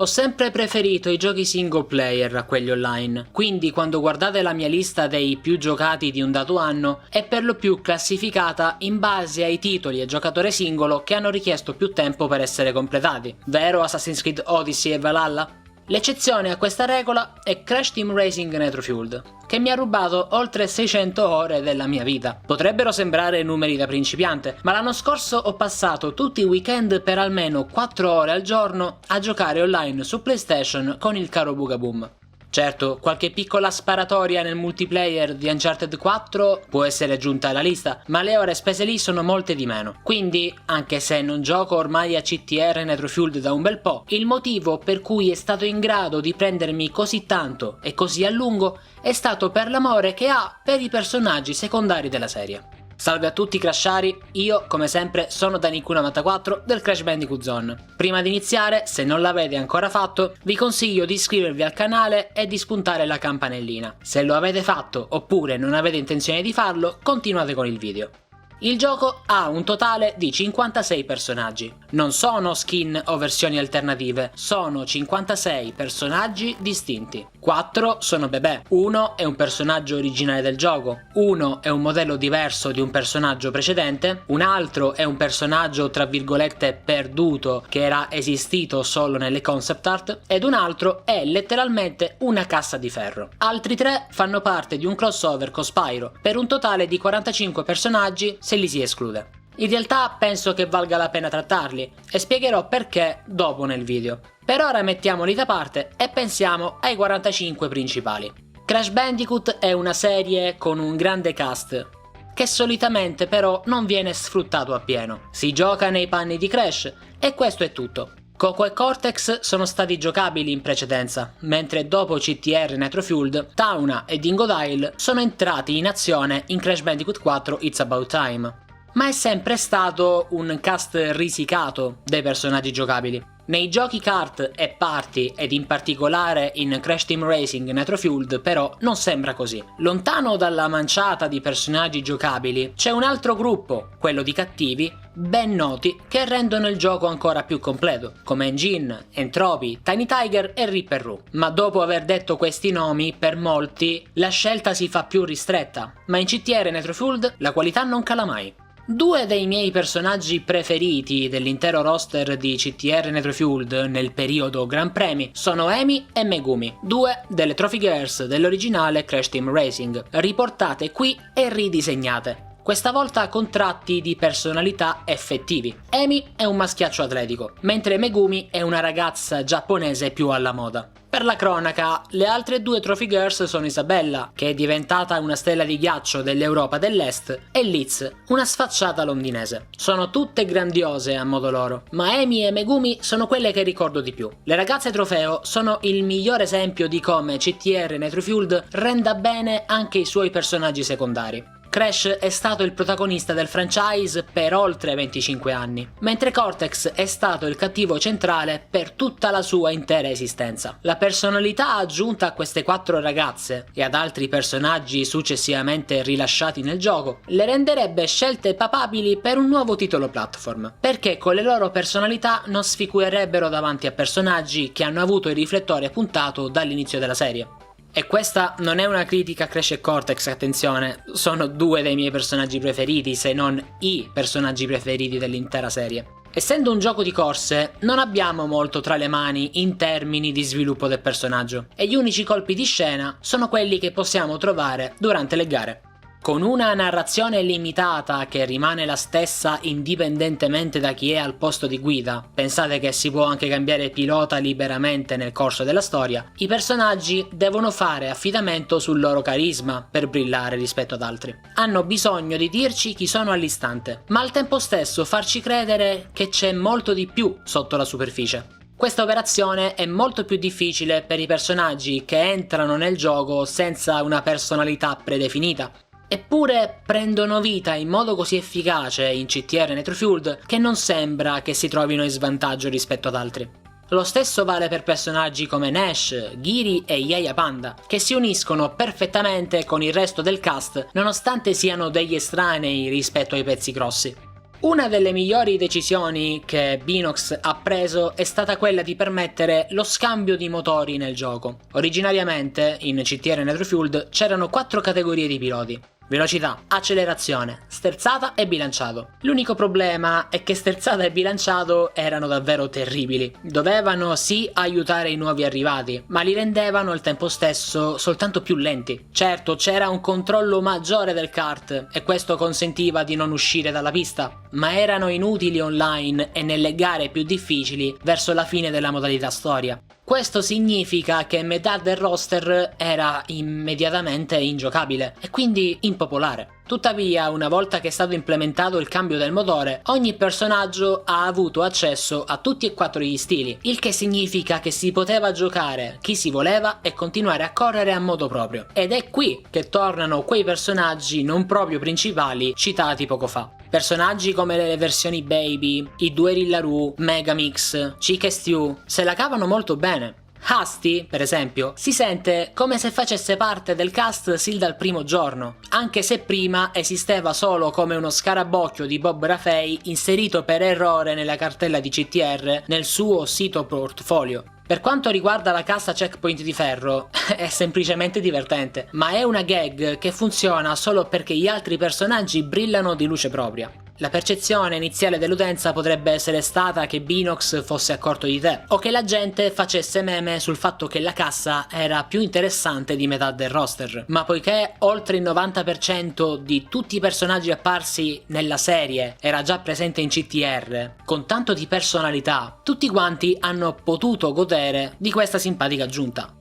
Ho sempre preferito i giochi single player a quelli online, quindi quando guardate la mia lista dei più giocati di un dato anno è per lo più classificata in base ai titoli e giocatore singolo che hanno richiesto più tempo per essere completati, vero Assassin's Creed Odyssey e Valhalla? L'eccezione a questa regola è Crash Team Racing Nitro Fueled, che mi ha rubato oltre 600 ore della mia vita. Potrebbero sembrare numeri da principiante, ma l'anno scorso ho passato tutti i weekend per almeno 4 ore al giorno a giocare online su PlayStation con il caro Bugaboom. Certo, qualche piccola sparatoria nel multiplayer di Uncharted 4 può essere aggiunta alla lista, ma le ore spese lì sono molte di meno. Quindi, anche se non gioco ormai a CTR Nitro Fueled da un bel po', il motivo per cui è stato in grado di prendermi così tanto e così a lungo è stato per l'amore che ha per i personaggi secondari della serie. Salve a tutti crashari, io come sempre sono Daniku94 del Crash Bandicoot Zone. Prima di iniziare, se non l'avete ancora fatto, vi consiglio di iscrivervi al canale e di spuntare la campanellina. Se lo avete fatto oppure non avete intenzione di farlo, continuate con il video. Il gioco ha un totale di 56 personaggi. Non sono skin o versioni alternative, sono 56 personaggi distinti. 4 sono bebè, 1 è un personaggio originale del gioco, 1 è un modello diverso di un personaggio precedente, un altro è un personaggio tra virgolette perduto che era esistito solo nelle concept art ed un altro è letteralmente una cassa di ferro. Altri 3 fanno parte di un crossover con Spyro, per un totale di 45 personaggi se li si esclude. In realtà penso che valga la pena trattarli e spiegherò perché dopo nel video. Per ora mettiamoli da parte e pensiamo ai 45 principali. Crash Bandicoot è una serie con un grande cast, che solitamente però non viene sfruttato appieno. Si gioca nei panni di Crash e questo è tutto. Coco e Cortex sono stati giocabili in precedenza, mentre dopo CTR Nitro Fueled, Tauna e Dingodile sono entrati in azione in Crash Bandicoot 4 It's About Time. Ma è sempre stato un cast risicato dei personaggi giocabili. Nei giochi kart e party ed in particolare in Crash Team Racing Nitro Fueled però non sembra così. Lontano dalla manciata di personaggi giocabili c'è un altro gruppo, quello di cattivi, ben noti che rendono il gioco ancora più completo, come Engine, Entropy, Tiny Tiger e Ripper Roo. Ma dopo aver detto questi nomi, per molti la scelta si fa più ristretta, ma in CTR Nitro Fueled la qualità non cala mai. Due dei miei personaggi preferiti dell'intero roster di CTR Nitro Fueled nel periodo Gran Premi sono Amy e Megumi, due delle Trophy Girls dell'originale Crash Team Racing, riportate qui e ridisegnate. Questa volta con tratti di personalità effettivi. Amy è un maschiaccio atletico, mentre Megumi è una ragazza giapponese più alla moda. Per la cronaca, le altre due Trophy Girls sono Isabella, che è diventata una stella di ghiaccio dell'Europa dell'Est, e Liz, una sfacciata londinese. Sono tutte grandiose a modo loro, ma Amy e Megumi sono quelle che ricordo di più. Le ragazze trofeo sono il miglior esempio di come CTR Nitro Fueled renda bene anche i suoi personaggi secondari. Crash è stato il protagonista del franchise per oltre 25 anni, mentre Cortex è stato il cattivo centrale per tutta la sua intera esistenza. La personalità aggiunta a queste 4 ragazze e ad altri personaggi successivamente rilasciati nel gioco le renderebbe scelte papabili per un nuovo titolo platform, perché con le loro personalità non sfigurerebbero davanti a personaggi che hanno avuto il riflettore puntato dall'inizio della serie. E questa non è una critica a Crash e Cortex, attenzione, sono due dei miei personaggi preferiti, se non i personaggi preferiti dell'intera serie. Essendo un gioco di corse, non abbiamo molto tra le mani in termini di sviluppo del personaggio, e gli unici colpi di scena sono quelli che possiamo trovare durante le gare. Con una narrazione limitata che rimane la stessa indipendentemente da chi è al posto di guida, pensate che si può anche cambiare pilota liberamente nel corso della storia, i personaggi devono fare affidamento sul loro carisma per brillare rispetto ad altri. Hanno bisogno di dirci chi sono all'istante, ma al tempo stesso farci credere che c'è molto di più sotto la superficie. Questa operazione è molto più difficile per i personaggi che entrano nel gioco senza una personalità predefinita. Eppure prendono vita in modo così efficace in CTR Nitro Fueled che non sembra che si trovino in svantaggio rispetto ad altri. Lo stesso vale per personaggi come Nash, Ghiri e Yaya Panda, che si uniscono perfettamente con il resto del cast nonostante siano degli estranei rispetto ai pezzi grossi. Una delle migliori decisioni che Binox ha preso è stata quella di permettere lo scambio di motori nel gioco. Originariamente in CTR Nitro Fueled c'erano 4 categorie di piloti: velocità, accelerazione, sterzata e bilanciato. L'unico problema è che sterzata e bilanciato erano davvero terribili. Dovevano sì aiutare i nuovi arrivati, ma li rendevano al tempo stesso soltanto più lenti. Certo, c'era un controllo maggiore del kart e questo consentiva di non uscire dalla pista, ma erano inutili online e nelle gare più difficili verso la fine della modalità storia. Questo significa che metà del roster era immediatamente ingiocabile e quindi impopolare. Tuttavia, una volta che è stato implementato il cambio del motore, ogni personaggio ha avuto accesso a tutti e 4 gli stili, il che significa che si poteva giocare chi si voleva e continuare a correre a modo proprio. Ed è qui che tornano quei personaggi non proprio principali citati poco fa. Personaggi come le versioni Baby, i due Rillaru, Megamix, Chick e Stew se la cavano molto bene. Husty, per esempio, si sente come se facesse parte del cast sin dal primo giorno, anche se prima esisteva solo come uno scarabocchio di Bob Rafei inserito per errore nella cartella di CTR nel suo sito portfolio. Per quanto riguarda la cassa checkpoint di ferro, è semplicemente divertente, ma è una gag che funziona solo perché gli altri personaggi brillano di luce propria. La percezione iniziale dell'utenza potrebbe essere stata che Binox fosse accorto di te, o che la gente facesse meme sul fatto che la cassa era più interessante di metà del roster, ma poiché oltre il 90% di tutti i personaggi apparsi nella serie era già presente in CTR, con tanto di personalità, tutti quanti hanno potuto godere di questa simpatica aggiunta.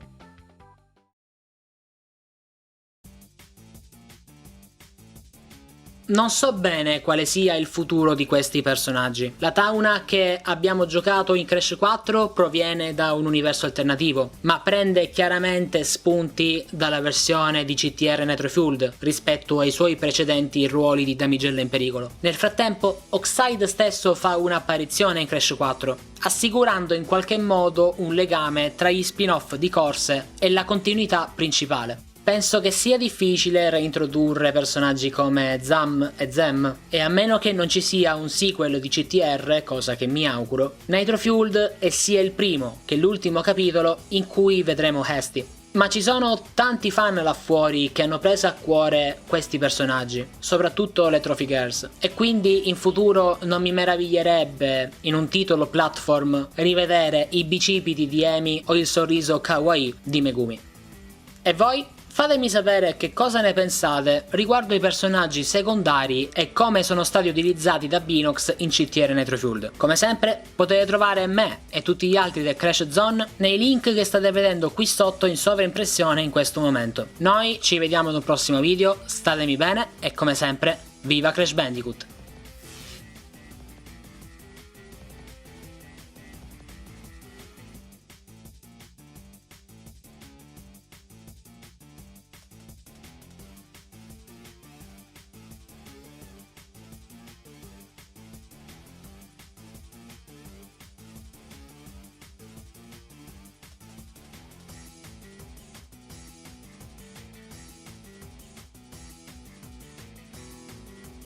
Non so bene quale sia il futuro di questi personaggi. La Tauna che abbiamo giocato in Crash 4 proviene da un universo alternativo, ma prende chiaramente spunti dalla versione di CTR Nitro Fueled rispetto ai suoi precedenti ruoli di damigella in pericolo. Nel frattempo, Oxide stesso fa un'apparizione in Crash 4, assicurando in qualche modo un legame tra gli spin-off di corse e la continuità principale. Penso che sia difficile reintrodurre personaggi come Zam e Zem, e a meno che non ci sia un sequel di CTR, cosa che mi auguro, Nitro Fueled è sia il primo che l'ultimo capitolo in cui vedremo Hasty. Ma ci sono tanti fan là fuori che hanno preso a cuore questi personaggi, soprattutto le Trophy Girls, e quindi in futuro non mi meraviglierebbe, in un titolo platform, rivedere i bicipiti di Amy o il sorriso kawaii di Megumi. E voi? Fatemi sapere che cosa ne pensate riguardo i personaggi secondari e come sono stati utilizzati da Binox in CTR Nitro Fueled. Come sempre potete trovare me e tutti gli altri del Crash Zone nei link che state vedendo qui sotto in sovraimpressione in questo momento. Noi ci vediamo in un prossimo video, statemi bene e come sempre, viva Crash Bandicoot!